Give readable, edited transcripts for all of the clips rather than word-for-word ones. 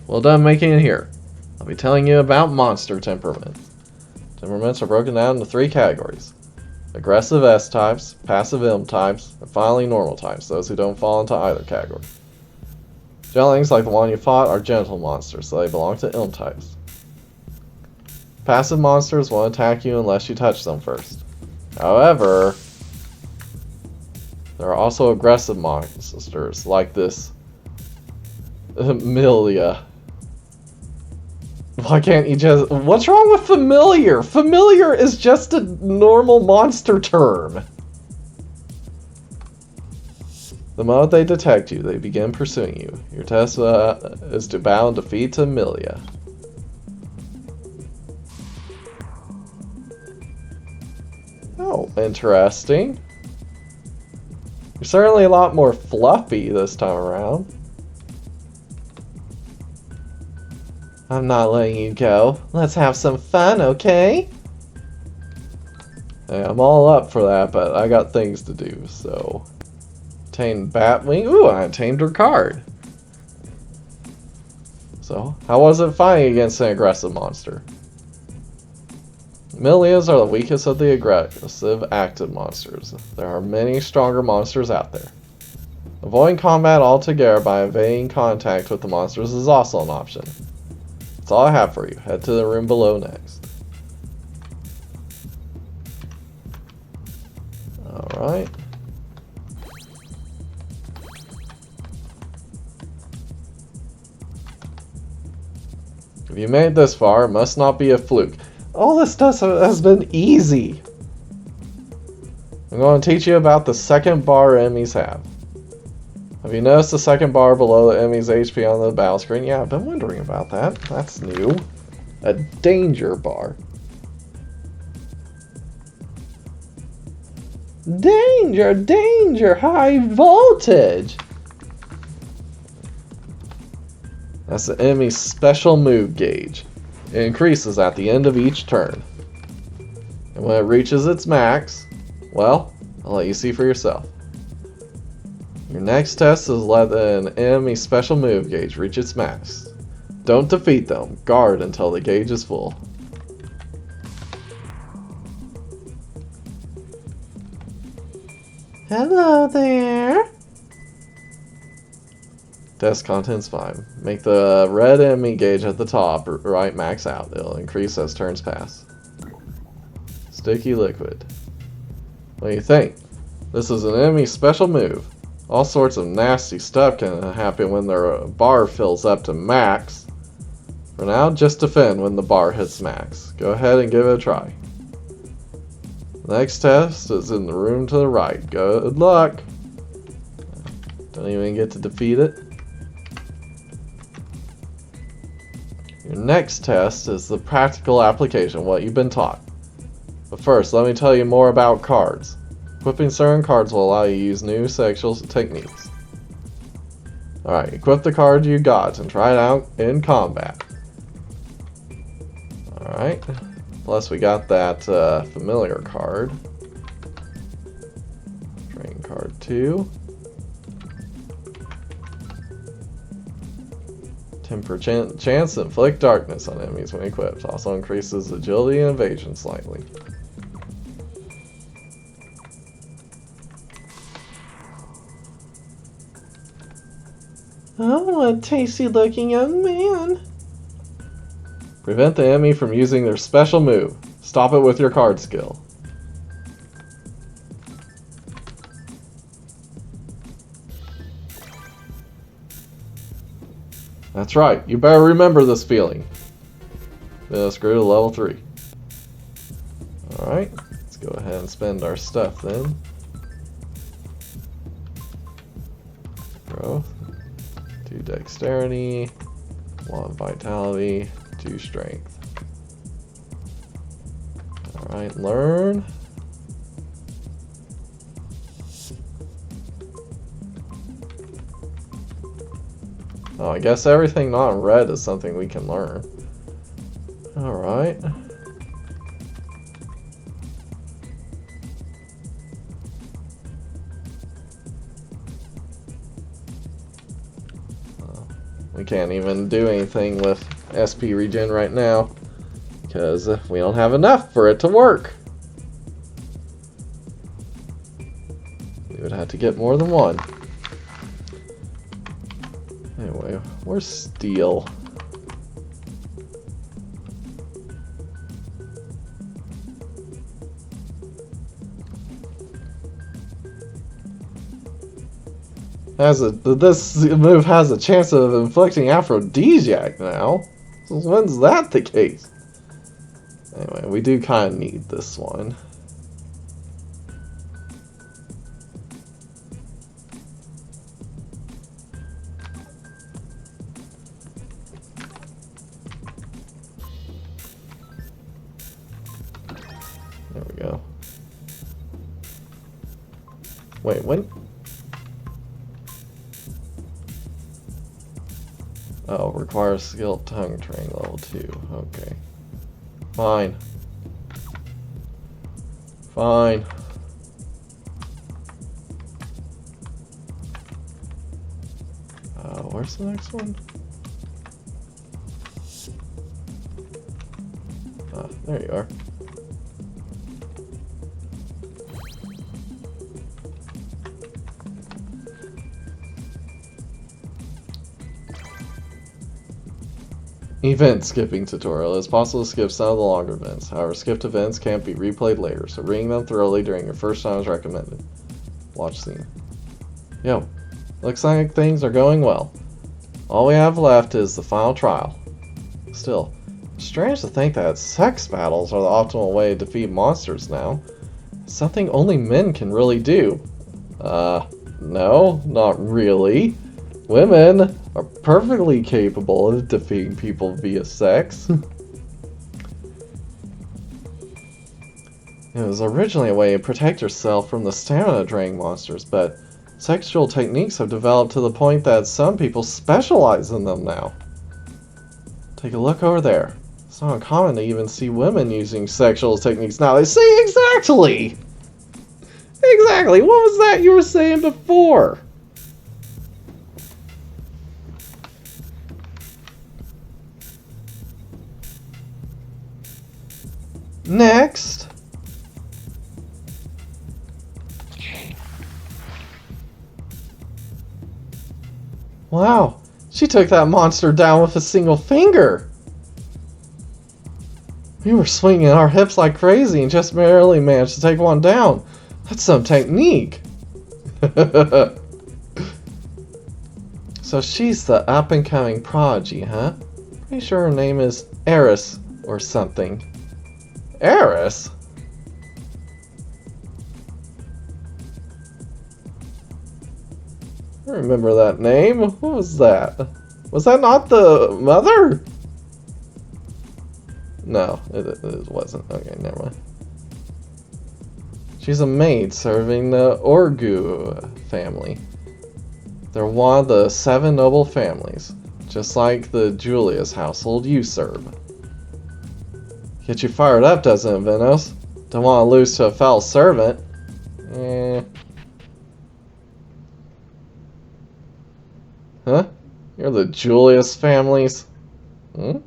Well done making it here. I'll be telling you about monster temperaments. Temperaments are broken down into 3 categories. Aggressive S-types, passive M-types, and finally normal types, those who don't fall into either category. Jellings, like the one you fought, are gentle monsters, so they belong to M-types. Passive monsters won't attack you unless you touch them first. However, there are also aggressive monsters, like this Amelia. Why can't you just... What's wrong with familiar? Familiar is just a normal monster term. The moment they detect you, they begin pursuing you. Your test is to bow and defeat Amelia. Oh, interesting. You're certainly a lot more fluffy this time around. I'm not letting you go. Let's have some fun, okay? Hey, I'm all up for that, but I got things to do, so... Obtain Batwing. Ooh, I obtained her card. So, how was it fighting against an aggressive monster? Amelias are the weakest of the aggressive active monsters. There are many stronger monsters out there. Avoiding combat altogether by evading contact with the monsters is also an option. That's all I have for you. Head to the room below next. Alright. If you made it this far, it must not be a fluke. All this stuff has been easy. I'm going to teach you about the second bar enemies have. Have you noticed the second bar below the enemy's HP on the battle screen? Yeah, I've been wondering about that. That's new. A danger bar. Danger! Danger! High voltage! That's the enemy's special move gauge. It increases at the end of each turn. And when it reaches its max, well, I'll let you see for yourself. Your next test is let an enemy's special move gauge reach its max. Don't defeat them. Guard until the gauge is full. Hello there. Test contents 5. Make the red enemy gauge at the top right max out. It'll increase as turns pass. Sticky liquid. What do you think? This is an enemy's special move. All sorts of nasty stuff can happen when their bar fills up to max. For now, just defend when the bar hits max. Go ahead and give it a try. The next test is in the room to the right. Good luck! Don't even get to defeat it. Your next test is the practical application, what you've been taught. But first, let me tell you more about cards. Equipping certain cards will allow you to use new sexual techniques. Alright, equip the card you got and try it out in combat. Alright, plus we got that familiar card. Train card 2. 10% chance to inflict darkness on enemies when equipped. Also increases agility and evasion slightly. Oh, a tasty looking young man. Prevent the enemy from using their special move. Stop it with your card skill. That's right, you better remember this feeling. Let's go to level 3. Alright, let's go ahead and spend our stuff then. Growth. 2 dexterity, 1 vitality, 2 strength. Alright, learn. Oh, I guess everything not in red is something we can learn. Alright. We can't even do anything with SP regen right now because we don't have enough for it to work. We would have to get more than one. Anyway, where's steel? This move has a chance of inflicting aphrodisiac now. So when's that the case? Anyway, we do kind of need this one. There we go. Wait, when? Oh, requires skilled tongue training level 2. Okay. Fine. Fine. Where's the next one? Ah, there you are. Event skipping tutorial. It's possible to skip some of the longer events. However, skipped events can't be replayed later, so reading them thoroughly during your first time is recommended. Watch scene. Yo, looks like things are going well. All we have left is the final trial. Still, strange to think that sex battles are the optimal way to defeat monsters now. Something only men can really do. No, not really. Women are perfectly capable of defeating people via sex. It was originally a way to protect yourself from the stamina draining monsters, but sexual techniques have developed to the point that some people specialize in them now. Take a look over there. It's not uncommon to even see women using sexual techniques now. See, exactly! Exactly! What was that you were saying before? Next. Wow, she took that monster down with a single finger. We were swinging our hips like crazy and just barely managed to take one down. That's some technique. So she's the up-and-coming prodigy, huh? Pretty sure her name is Eris or something. Eris? I remember that name. What was that? Was that not the mother? No, it wasn't. Okay, never mind. She's a maid serving the Orgu family. They're one of the 7 noble families, just like the Julius household you serve. Get you fired up, doesn't it, Venos? Don't want to lose to a foul servant. Huh? You're the Julius families? Hmm?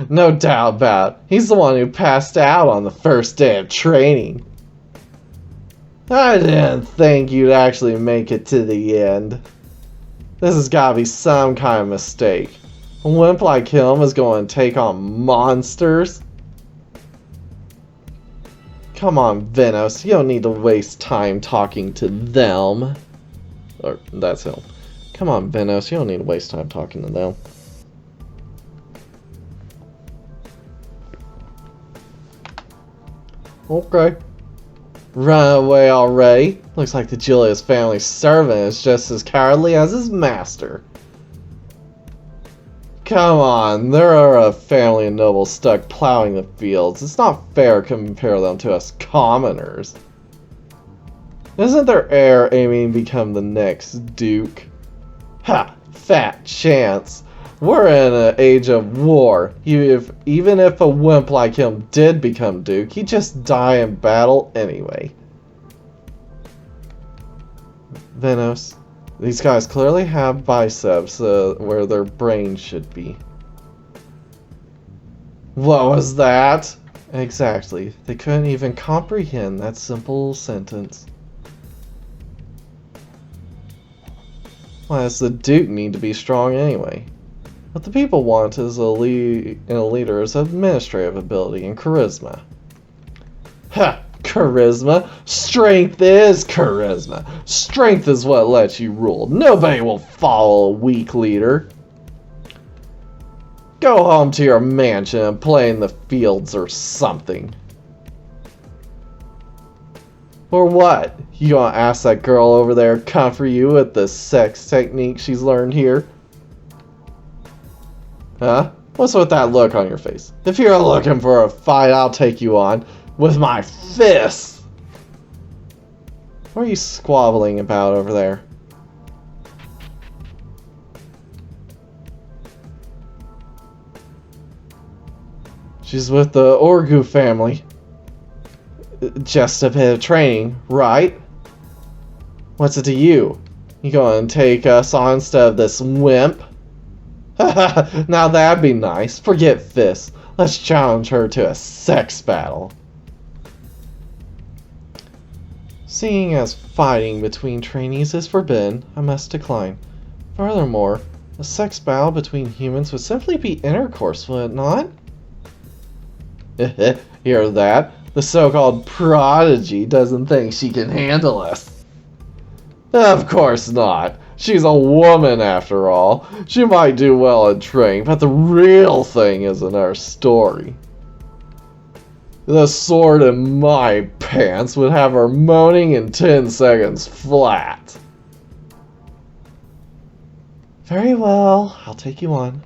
No doubt about it. He's the one who passed out on the first day of training. I didn't think you'd actually make it to the end. This has got to be some kind of mistake. A wimp like him is going to take on monsters? Come on, Venos, you don't need to waste time talking to them. Or, that's him. Come on, Venos, you don't need to waste time talking to them. Okay. Run away already? Looks like the Julius family servant is just as cowardly as his master. Come on, there are a family of nobles stuck plowing the fields. It's not fair to compare them to us commoners. Isn't their heir aiming to become the next duke? Ha! Fat chance. We're in an age of war. Even if a wimp like him did become duke, he'd just die in battle anyway. Venos, These guys clearly have biceps where their brains should be. What was that? Exactly. They couldn't even comprehend that simple sentence. Why does the Duke need to be strong anyway? What the people want is in a leader is administrative ability and charisma. Ha! Charisma? Strength is charisma. Strength is what lets you rule. Nobody will follow a weak leader. Go home to your mansion and play in the fields or something. Or what? You gonna ask that girl over there to comfort you with the sex technique she's learned here? Huh? What's with that look on your face? If you're looking for a fight, I'll take you on with my fists! What are you squabbling about over there? She's with the Orgu family. Just a bit of training, right? What's it to you? You gonna take us on instead of this wimp? Now that'd be nice. Forget fists. Let's challenge her to a sex battle. Seeing as fighting between trainees is forbidden, I must decline. Furthermore, a sex battle between humans would simply be intercourse, would it not? Hear that? The so-called prodigy doesn't think she can handle us. Of course not. She's a woman after all. She might do well in training, but the real thing is in our story. The sword in my pants would have her moaning in 10 seconds flat. Very well, I'll take you on.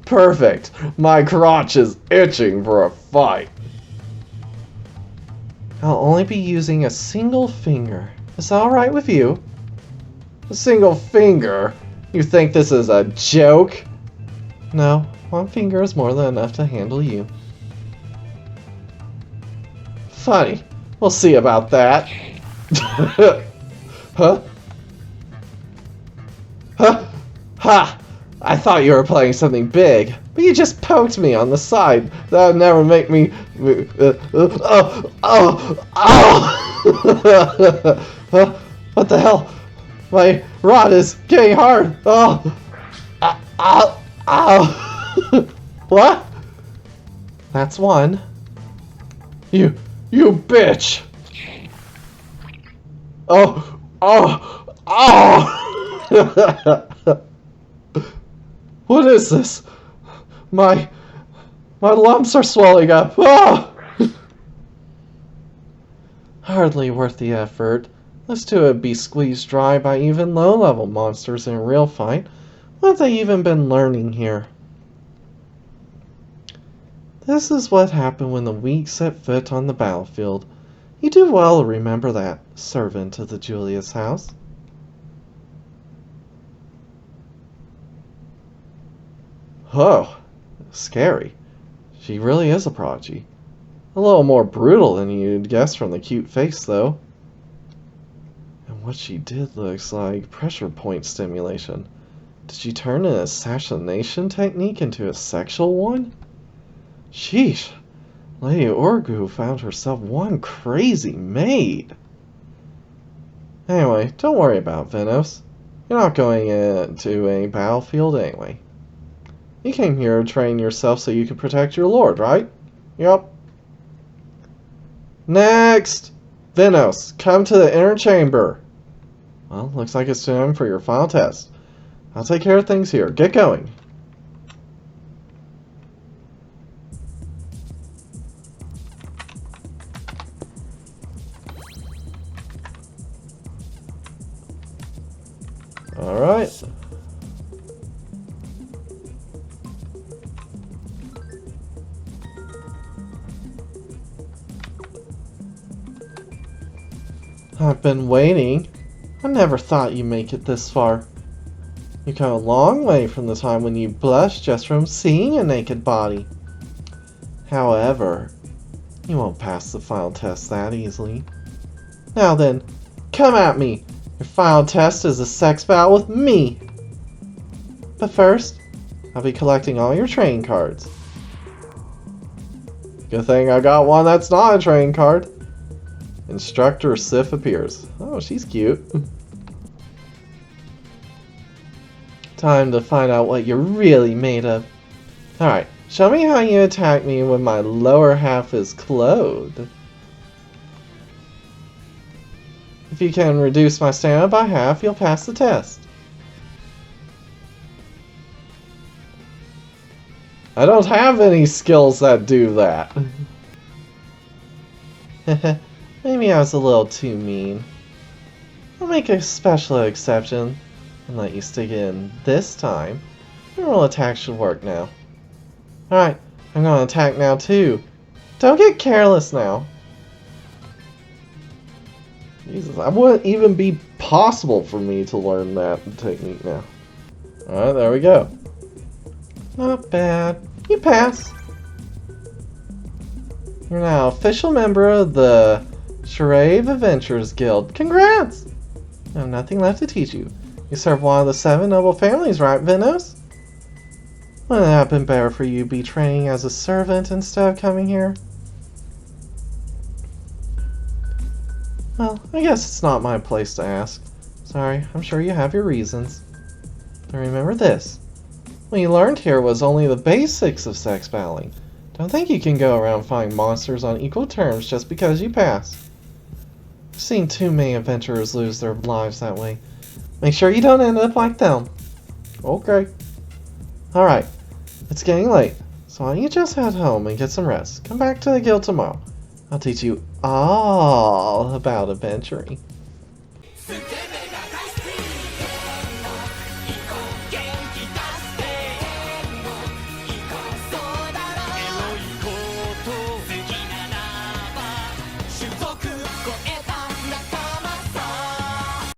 Perfect. My crotch is itching for a fight. I'll only be using a single finger. Is that alright with you? A single finger? You think this is a joke? No, one finger is more than enough to handle you. Funny. We'll see about that. Huh? Huh? Ha! I thought you were playing something big, but you just poked me on the side. That would never make me... What the hell? My rod is getting hard. Oh! Ow! What? That's one. You bitch! Oh! Oh! Oh! What is this? My lumps are swelling up. Oh! Hardly worth the effort. Those two would be squeezed dry by even low-level monsters in a real fight. What have they even been learning here? This is what happened when the weak set foot on the battlefield. You do well to remember that, servant of the Julius house. Oh, scary. She really is a prodigy. A little more brutal than you'd guess from the cute face, though. And what she did looks like pressure point stimulation. Did she turn an assassination technique into a sexual one? Sheesh. Lady Orgu found herself one crazy maid. Anyway, don't worry about Venos. You're not going into a battlefield anyway. You came here to train yourself so you could protect your lord, right? Yup. Next! Venos, come to the inner chamber. Well, looks like it's time for your final test. I'll take care of things here. Get going. Alright. I've been waiting. I never thought you'd make it this far. You come a long way from the time when you blushed just from seeing a naked body. However, you won't pass the final test that easily. Now then, Come at me! Your final test is a sex battle with me! But first, I'll be collecting all your training cards. Good thing I got one that's not a training card. Instructor Sif appears. Oh, she's cute. Time to find out what you're really made of. Alright, show me how you attack me when my lower half is clothed. If you can reduce my stamina by half, you'll pass the test. I don't have any skills that do that. Maybe I was a little too mean. I'll make a special exception and let you stick it in this time. Your roll attack should work now. Alright, I'm gonna attack now too. Don't get careless now. Jesus, that wouldn't even be possible for me to learn that technique now. Alright, there we go. Not bad. You pass. You're now official member of the Charade Adventurers Guild. Congrats! I have nothing left to teach you. You serve one of the 7 noble families, right, Venos? Wouldn't it have been better for you to be training as a servant instead of coming here? Well, I guess it's not my place to ask. Sorry, I'm sure you have your reasons. But remember this. What you learned here was only the basics of sex battling. Don't think you can go around fighting monsters on equal terms just because you pass. I've seen too many adventurers lose their lives that way. Make sure you don't end up like them. Okay. Alright, it's getting late, so why don't you just head home and get some rest. Come back to the guild tomorrow. I'll teach you all about adventuring.